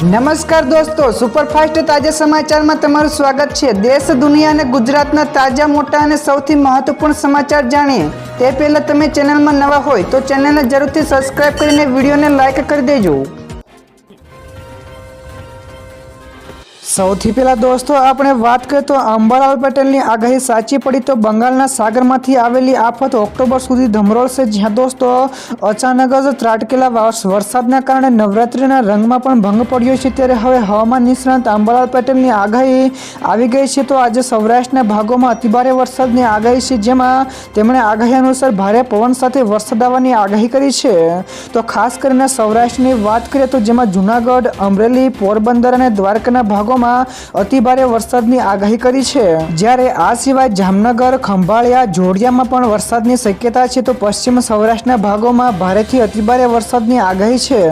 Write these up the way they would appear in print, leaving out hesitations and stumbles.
નમસ્કાર દોસ્તો, સુપરફાસ્ટ તાજા સમાચારમાં તમારું સ્વાગત છે। દેશ, દુનિયા અને ગુજરાતના તાજા, મોટા અને સૌથી મહત્વપૂર્ણ સમાચાર જાણીએ તે પહેલા તમે ચેનલમાં નવા હોય તો ચેનલને જરૂરથી સબસ્ક્રાઇબ કરીને વિડીયોને લાઇક કરી દેજો। સૌથી પહેલા દોસ્તો આપણે વાત કરીએ તો અંબાલાલ પટેલની આગાહી સાચી પડી તો બંગાળના સાગરમાંથી આવેલી આફત ઓક્ટોબર સુધી ધમરોળશે। જ્યાં દોસ્તો અચાનક જ ત્રાટકેલા વરસાદના કારણે નવરાત્રિના રંગમાં પણ ભંગ પડ્યો છે। ત્યારે હવે હવામાન નિષ્ણાત અંબાલાલ પટેલની આગાહી આવી ગઈ છે। તો આજે સૌરાષ્ટ્રના ભાગોમાં અતિભારે વરસાદની આગાહી છે, જેમાં તેમણે આગાહી અનુસાર ભારે પવન સાથે વરસાદ આવવાની આગાહી કરી છે। તો ખાસ કરીને સૌરાષ્ટ્રની વાત કરીએ તો જેમાં જૂનાગઢ, અમરેલી, પોરબંદર અને દ્વારકાના ભાગોમાં અતિભારે વરસાદની આગાહી કરી છે। જ્યારે આ સિવાય જામનગર, ખંભાળિયા, જોડિયામાં પણ વરસાદની શક્યતા છે। તો પશ્ચિમ સૌરાષ્ટ્રના ભાગોમાં ભારેથી અતિભારે વરસાદની આગાહી છે।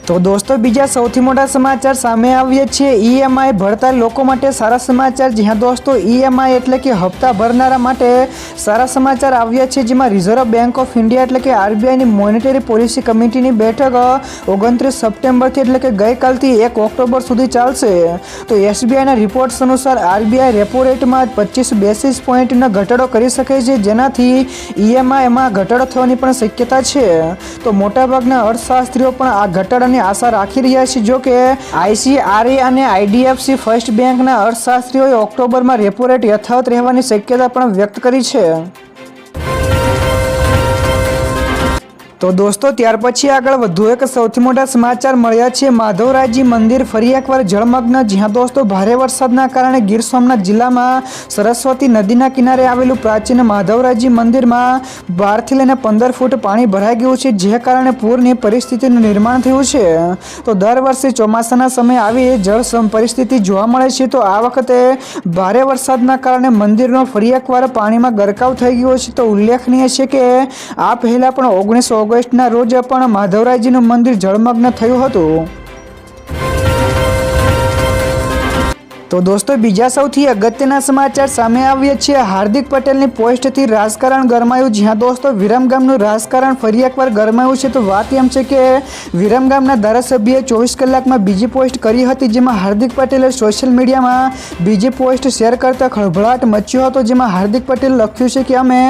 તો દોસ્તો બીજા સૌથી મોટા સમાચાર સામે આવ્યા છે। ઈએમઆઈ ભરતા લોકો માટે સારા સમાચાર। જ્યાં દોસ્તો ઈએમઆઈ એટલે કે હપ્તા ભરનારા માટે સારા સમાચાર આવ્યા છે, જેમાં રિઝર્વ બેંક ઓફ ઇન્ડિયા એટલે કે આરબીઆઈની મોનેટરી પોલિસી કમિટીની બેઠક 29 સપ્ટેમ્બરથી એટલે કે ગઈકાલથી 1 ઓક્ટોબર સુધી ચાલશે। તો એસબીઆઈના રિપોર્ટ્સ અનુસાર આરબીઆઈ રેપો રેટમાં 25 બેસિસ પોઈન્ટનો ઘટાડો કરી શકે છે, જેનાથી ઈએમઆઈમાં ઘટાડો થવાની પણ શક્યતા છે। તો મોટાભાગના અર્થશાસ્ત્રીઓ પણ આ ઘટાડાની આશા રાખી રહ્યા છે। જો કે આઈસીઆરએ અને આઈડીએફસી ફર્સ્ટ બેંકના અર્થશાસ્ત્રીઓએ ઓક્ટોબરમાં રેપો રેટ યથાવત રહેવાની શક્યતા પણ વ્યક્ત કરી છે। તો દોસ્તો ત્યાર પછી આગળ વધુ એક સૌથી મોટા સમાચાર મળ્યા છે। માધવરાયજી મંદિર ફરી એકવાર જળમગ્ન। જ્યાં દોસ્તો ભારે વરસાદના કારણે ગીર સોમનાથ જિલ્લામાં સરસ્વતી નદીના કિનારે આવેલું પ્રાચીન માધવરાયજી મંદિરમાં 12 થી લઈને 15 ફૂટ પાણી ભરાઈ ગયું છે, જે કારણે પૂરની પરિસ્થિતિનું નિર્માણ થયું છે। તો દર વર્ષે ચોમાસાના સમયે આવી જળ પરિસ્થિતિ જોવા મળે છે। તો આ વખતે ભારે વરસાદના કારણે મંદિરનો ફરી એકવાર પાણીમાં ગરકાવ થઈ ગયો છે। તો ઉલ્લેખનીય છે કે આ પહેલા પણ 19 ઓગસ્ટના રોજ પણ માધવરાયજીનું મંદિર જળમગ્ન થયું હતું। તો દોસ્તો બીજા સૌથી અગત્યના સમાચાર સામે આવ્યા છે। હાર્દિક પટેલની પોસ્ટથી રાજકારણ ગરમાયું। જ્યાં દોસ્તો વિરમગામનું રાજકારણ ફરી એકવાર ગરમાયું છે। તો વાત એમ છે કે વિરમગામના ધારાસભ્યએ 24 કલાકમાં બીજી પોસ્ટ કરી હતી, જેમાં હાર્દિક પટેલે સોશિયલ મીડિયામાં બીજી પોસ્ટ શેર કરતા ખળભળાટ મચ્યો હતો। જેમાં હાર્દિક પટેલ લખ્યું છે કે અમે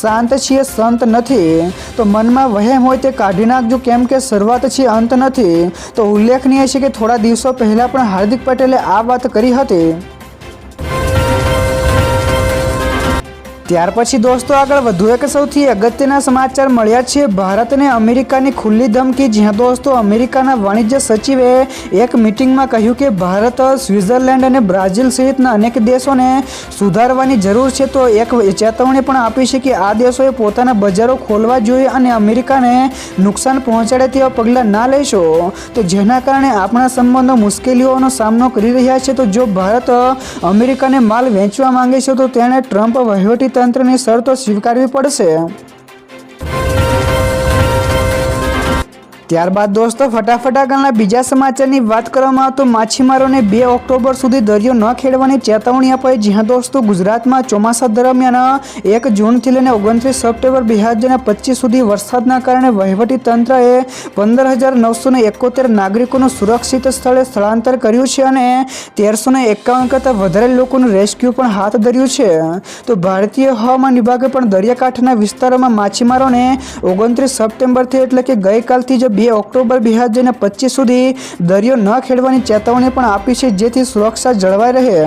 શાંત છીએ, સંત નથી। તો મનમાં વહેમ હોય તે કાઢી નાખજો, કેમ કે શરૂઆત છે, અંત નથી। તો ઉલ્લેખનીય છે કે થોડા દિવસો પહેલા પણ હાર્દિક પટેલે આ વાત કરી હતી। ત્યાર પછી દોસ્તો આગળ વધુ એક સૌથી અગત્યના સમાચાર મળ્યા છે। ભારત અને અમેરિકાની ખુલ્લી ધમકી। જ્યાં દોસ્તો અમેરિકાના વાણિજ્ય સચિવે એક મીટિંગમાં કહ્યું કે ભારત, સ્વિટ્ઝરલેન્ડ અને બ્રાઝિલ સહિતના અનેક દેશોને સુધારવાની જરૂર છે। તો એક ચેતવણી પણ આપી છે કે આ દેશોએ પોતાના બજારો ખોલવા જોઈએ અને અમેરિકાને નુકસાન પહોંચાડે તેવા પગલાં ના લેશો, તો જેના કારણે આપણા સંબંધો મુશ્કેલીઓનો સામનો કરી રહ્યા છે। તો જો ભારત અમેરિકાને માલ વેચવા માંગે છે તો તેણે ટ્રમ્પ વહીવટી તંત્રની શરતો સ્વીકારવી પડશે। ત્યારબાદ દોસ્તો ફટાફટ આગળના બીજા સમાચારની વાત કરવામાં આવે તો માછીમારોને 2 ઓક્ટોબર સુધી દરિયો ન ખેડવાની ચેતવણી અપાઈ। જ્યાં દોસ્તો ગુજરાતમાં ચોમાસા દરમિયાન 1 જૂનથી લઈને 29 સપ્ટેમ્બર 2025 સુધી વરસાદના કારણે વહીવટી તંત્રએ 15,971 નાગરિકોનું સુરક્ષિત સ્થળે સ્થળાંતર કર્યું છે અને 1351 કરતાં વધારે લોકોનું રેસ્ક્યુ પણ હાથ ધર્યું છે। તો ભારતીય હવામાન વિભાગે પણ દરિયાકાંઠાના વિસ્તારોમાં માછીમારોને 29 સપ્ટેમ્બરથી એટલે કે ગઈકાલથી જ 2 ઓક્ટોબર 2025 સુધી દરિયો ન ખેડવાની ચેતવણી પણ આપી છે, જેથી સુરક્ષા જળવાઈ રહે।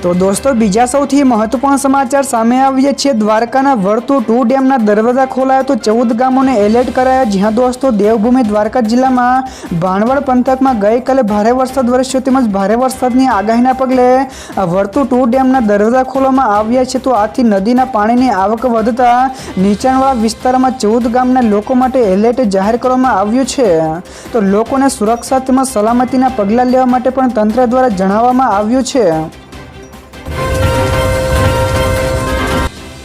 તો દોસ્તો બીજા સૌથી મહત્વપૂર્ણ સમાચાર સામે આવ્યા છે। દ્વારકાના વર્તુ 2 ડેમના દરવાજા ખોલાયા તો 14 ગામોને એલર્ટ કરાયા। જ્યાં દોસ્તો દેવભૂમિ દ્વારકા જિલ્લામાં ભાણવડ પંથકમાં ગઈકાલે ભારે વરસાદ વરસ્યો, તેમજ ભારે વરસાદની આગાહીના પગલે વર્તુ 2 ડેમના દરવાજા ખોલવામાં આવ્યા છે। તો આથી નદીના પાણીની આવક વધતા નીચાણવાળા વિસ્તારમાં 14 ગામના લોકો માટે એલર્ટ જાહેર કરવામાં આવ્યું છે। તો લોકોને સુરક્ષા તેમજ સલામતીના પગલાં લેવા માટે પણ તંત્ર દ્વારા જણાવવામાં આવ્યું છે।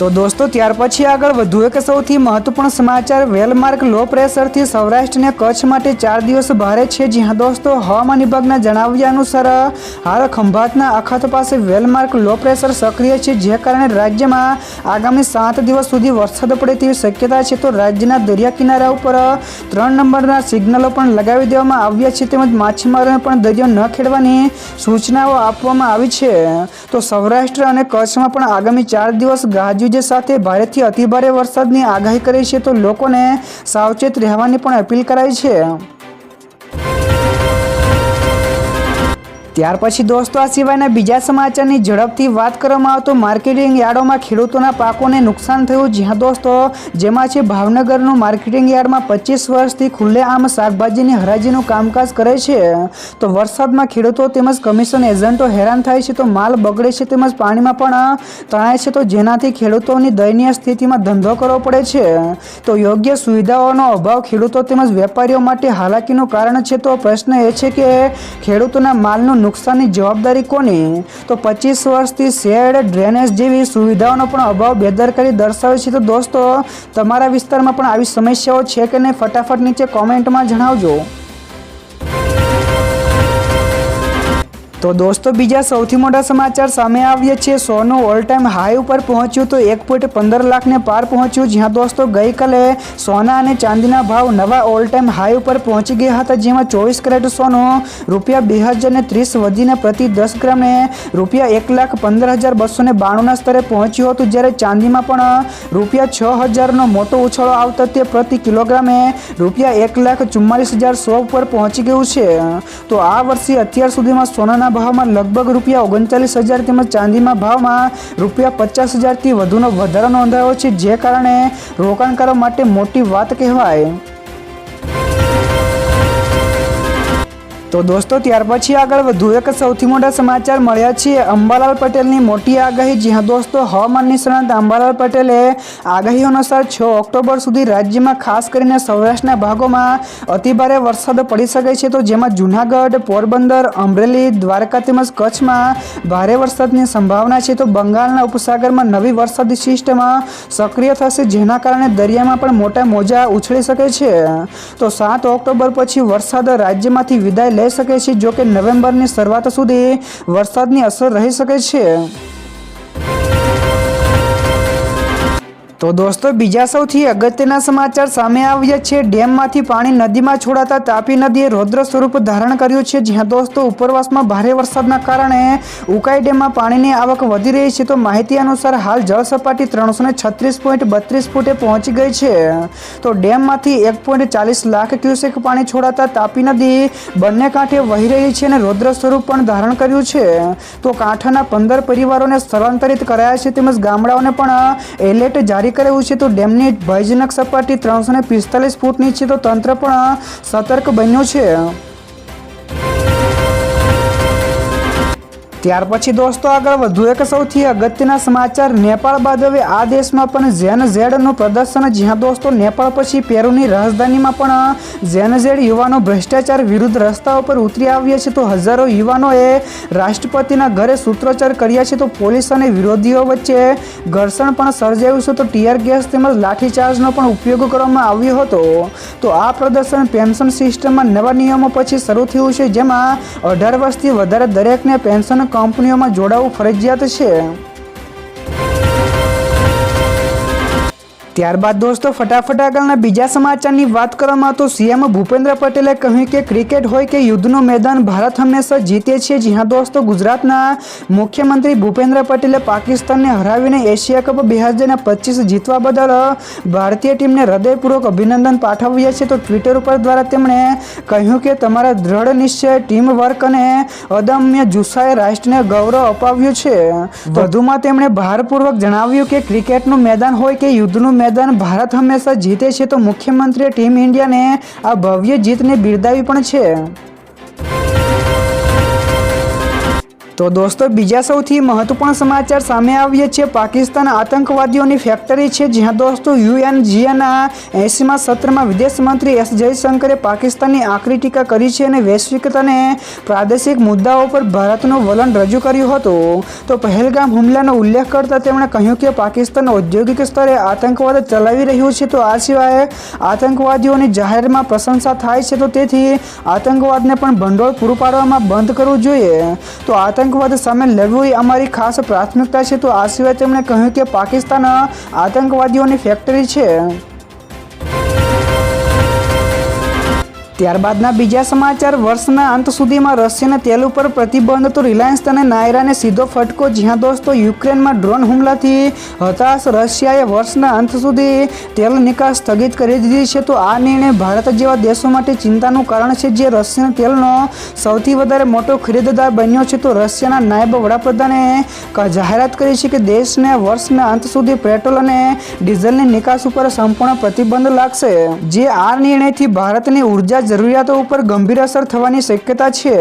તો દોસ્તો ત્યાર પછી આગળ વધુ એક સૌથી મહત્વપૂર્ણ સમાચાર વેલમાર્ક લો પ્રેશરથી સૌરાષ્ટ્ર અને કચ્છ માટે 4 દિવસ ભારે છે। જી હા દોસ્તો, હવામાન વિભાગના જણાવ્યા અનુસાર હાલ ખંભાતના અખાત પાસે વેલમાર્ક લો પ્રેશર સક્રિય છે, જે કારણે રાજ્યમાં આગામી 7 દિવસ સુધી વરસાદ પડે તેવી શક્યતા છે। તો રાજ્યના દરિયા કિનારા ઉપર 3 નંબરના સિગ્નલો પણ લગાવી દેવામાં આવ્યા છે, તેમજ માછીમારોને પણ દરિયો ન ખેડવાની સૂચનાઓ આપવામાં આવી છે। તો સૌરાષ્ટ્ર અને કચ્છમાં પણ આગામી 4 દિવસ ગાજવીજ સાથે ભારેથી અતિભારે વરસાદની આગાહી કરી છે। તો લોકોને સાવચેત રહેવાની પણ અપીલ કરાઈ છે। ત્યાર પછી દોસ્તો આ સિવાયના બીજા સમાચારની ઝડપથી વાત કરવામાં આવે તો માર્કેટિંગ યાર્ડોમાં ખેડૂતોના પાકોને નુકસાન થયું। જી હા દોસ્તો, જેમાં છે ભાવનગરનું માર્કેટિંગ યાર્ડમાં 25 વર્ષથી ખુલ્લેઆમ શાકભાજીની હરાજીનું કામકાજ કરે છે। તો વરસાદમાં ખેડૂતો તેમજ કમિશન એજન્ટો હેરાન થાય છે, તો માલ બગડે છે તેમજ પાણીમાં પણ તણાય છે, તો જેનાથી ખેડૂતોની દયનીય સ્થિતિમાં ધંધો કરવો પડે છે। તો યોગ્ય સુવિધાઓનો અભાવ ખેડૂતો તેમજ વેપારીઓ માટે હાલાકીનું કારણ છે। તો પ્રશ્ન એ છે કે ખેડૂતોના માલનું નુકસાનની જવાબદારી કોની? તો 25 વર્ષથી શેડ, ડ્રેનેજ જેવી સુવિધાઓનો પણ અભાવ બેદરકારી દર્શાવે છે। તો દોસ્તો તમારા વિસ્તારમાં પણ આવી સમસ્યાઓ છે કે નહીં, ફટાફટ નીચે કોમેન્ટમાં જણાવજો। તો દોસ્તો બીજા સૌથી મોટા સમાચાર સામે આવ્યા છે। સોનું ઓલ ટાઈમ હાઈ ઉપર પહોંચ્યું, તો 1.15 લાખને પાર પહોંચ્યું। જ્યાં દોસ્તો ગઈકાલે સોના અને ચાંદીના ભાવ નવા ઓલ ટાઈમ હાઈ ઉપર પહોંચી ગયા હતા, જેમાં 24 કેરેટ સોનું ₹2030 વધીને પ્રતિ 10 ગ્રામને ₹1,15,292ના સ્તરે પહોંચ્યું હતું, જ્યારે ચાંદીમાં પણ ₹6,000નો મોટો ઉછાળો આવતા તે પ્રતિ કિલોગ્રામે ₹1,44,100 ઉપર પહોંચી ગયું છે। તો આ વર્ષે અત્યાર સુધીમાં સોનાના ભાવમાં લગભગ ₹39,000 તેમજ ચાંદીમાં ભાવમાં ₹50,000થી વધુનો વધારો નોંધાયો છે, જે કારણે રોકાણકારો માટે મોટી વાત કહેવાય। તો દોસ્તો ત્યાર પછી આગળ વધુ એક સૌથી મોટા સમાચાર મળ્યા છે અંબાલાલ પટેલની મોટી આગાહી। જી હા દોસ્તો, હવામાન નિષ્ણાત અંબાલાલ પટેલે આગાહી અનુસાર 6 ઓક્ટોબર સુધી રાજ્યમાં ખાસ કરીને સૌરાષ્ટ્રના ભાગોમાં અતિભારે વરસાદ પડી શકે છે, તો જેમાં જૂનાગઢ, પોરબંદર, અમરેલી, દ્વારકા તેમજ કચ્છમાં ભારે વરસાદની સંભાવના છે। તો બંગાળના ઉપસાગરમાં નવી વરસાદી સિસ્ટમ સક્રિય થશે, જેના કારણે દરિયામાં પણ મોટા મોજા ઉછળી શકે છે। તો 7 ઓક્ટોબર પછી વરસાદ રાજ્યમાંથી વિદાય લઈ શકે છે, જો કે નવેમ્બરની શરૂઆત સુધી વરસાદની અસર રહી શકે છે। તો દોસ્તો બીજા સૌથી અગત્યના સમાચાર સામે આવ્યા છે। ડેમમાંથી પાણી નદીમાં છોડાતા તાપી નદીએ રૌદ્ર સ્વરૂપ ધારણ કર્યું છે। જ્યાં દોસ્તો ઉપરવાસમાં ભારે વરસાદના કારણે ઉકાઈ ડેમમાં પાણીની આવક વધી રહી છે। તો માહિતી અનુસાર હાલ જળ સપાટી 336.32 ફૂટે પહોંચી ગઈ છે। તો ડેમમાંથી 1.40 લાખ ક્યુસેક પાણી છોડાતા તાપી નદી બંને કાંઠે વહી રહી છે અને રૌદ્ર સ્વરૂપ પણ ધારણ કર્યું છે। તો કાંઠાના 15 પરિવારોને સ્થળાંતરિત કરાયા છે, તેમજ ગામડાઓને પણ એલર્ટ જારી કરેલું છે। તો ડેમની ભયજનક સપાટી 345 ફૂટની છે, તો તંત્ર પણ સતર્ક બન્યું છે। ત્યાર પછી દોસ્તો આગળ વધુ એક સૌથી અગત્યના સમાચાર નેપાળ બાદ હવે આ દેશમાં પણ જેનઝેડનું પ્રદર્શન। જ્યાં દોસ્તો નેપાળ પછી પેરુની રાજધાનીમાં પણ જેનઝેડ યુવાનો ભ્રષ્ટાચાર વિરુદ્ધ રસ્તા ઉપર ઉતરી આવ્યા છે। તો હજારો યુવાનોએ રાષ્ટ્રપતિના ઘરે સૂત્રોચ્ચાર કર્યા છે। તો પોલીસ અને વિરોધીઓ વચ્ચે ઘર્ષણ પણ સર્જાયું છે। તો ટીયર ગેસ તેમજ લાઠીચાર્જનો પણ ઉપયોગ કરવામાં આવ્યો હતો। તો આ પ્રદર્શન પેન્શન સિસ્ટમમાં નવા નિયમો પછી શરૂ થયું છે, જેમાં 18 વર્ષથી વધારે દરેકને પેન્શન કંપનીઓમાં જોડાવું ફરજિયાત છે। ત્યારબાદ દોસ્તો ફટાફટ આગળના બીજા સમાચારની વાત કરવામાં તો સીએમ ભૂપેન્દ્ર પટેલે કહ્યું કે ક્રિકેટ હોય કે યુદ્ધનું મેદાન ભારત હંમેશા જીતે છે। જી હા દોસ્તો, ગુજરાતના મુખ્યમંત્રી ભૂપેન્દ્ર પટેલે પાકિસ્તાનને હરાવીને એશિયા કપ 2025 જીતવા બદલ ભારતીય ટીમને હૃદયપૂર્વક અભિનંદન પાઠવ્યા છે। તો ટ્વિટર ઉપર દ્વારા તેમણે કહ્યું કે તમારા દ્રઢ નિશ્ચય, ટીમ વર્ક અને અદમ્ય જુસ્સાએ રાષ્ટ્રને ગૌરવ અપાવ્યું છે। વધુમાં તેમણે ભારપૂર્વક જણાવ્યું કે ક્રિકેટનું મેદાન હોય કે યુદ્ધનું મેદાન ભારત હંમેશા જીતે છે। તો મુખ્યમંત્રીએ ટીમ ઇન્ડિયાને આ ભવ્ય જીતને બિરદાવી પણ છે। તો દોસ્તો બીજા સૌથી મહત્વપૂર્ણ સમાચાર સામે આવ્યા છે. પાકિસ્તાન આતંકવાદીઓની ફેક્ટરી છે. જ્યાં દોસ્તો UNGAના 80મા સત્રમાં વિદેશ મંત્રી એસ જયશંકરે પાકિસ્તાનની આકરી ટીકા કરી છે અને વૈશ્વિક અને પ્રાદેશિક મુદ્દાઓ પર ભારતનું વલણ રજૂ કર્યું હતું. તો પહેલગામ હુમલાનો ઉલ્લેખ કરતા તેમણે કહ્યું કે પાકિસ્તાન ઔદ્યોગિક સ્તરે આતંકવાદ ચલાવી રહ્યું છે. તો આ સિવાય આતંકવાદીઓની જાહેરમાં પ્રશંસા થાય છે, તો તેથી આતંકવાદને પણ ભંડોળ પૂરું પાડવામાં બંધ કરવું જોઈએ. તો આતંકવાદ સામે લડવું એ અમારી ખાસ પ્રાથમિકતા છે. તો આ સિવાય તેમણે કહ્યું કે પાકિસ્તાન આતંકવાદીઓની ફેક્ટરી છે. ત્યારબાદના બીજા સમાચાર. વર્ષના અંત સુધીમાં રશિયાના તેલ ઉપર પ્રતિબંધ. તો રિલાયન્સ અને નાયરાને સીધો ફટકો. જ્યાં દોસ્તો યુક્રેનમાં ડ્રોન હુમલાથી હતાશ રશિયાએ વર્ષના અંત સુધી તેલ નિકાસ સ્થગિત કરી દીધી છે. તો આ નિર્ણય ભારત જેવા દેશો માટે ચિંતાનું કારણ છે, જે રશિયન તેલનો સૌથી વધારે મોટો ખરીદદાર બન્યો છે. તો રશિયાના નાયબ વડાપ્રધાને જાહેરાત કરી છે કે દેશને વર્ષના અંત સુધી પેટ્રોલ અને ડીઝલની નિકાસ ઉપર સંપૂર્ણ પ્રતિબંધ લાગશે, જે આ નિર્ણયથી ભારતની ઉર્જા જરૂરિયાતો ઉપર ગંભીર અસર થવાની શક્યતા છે.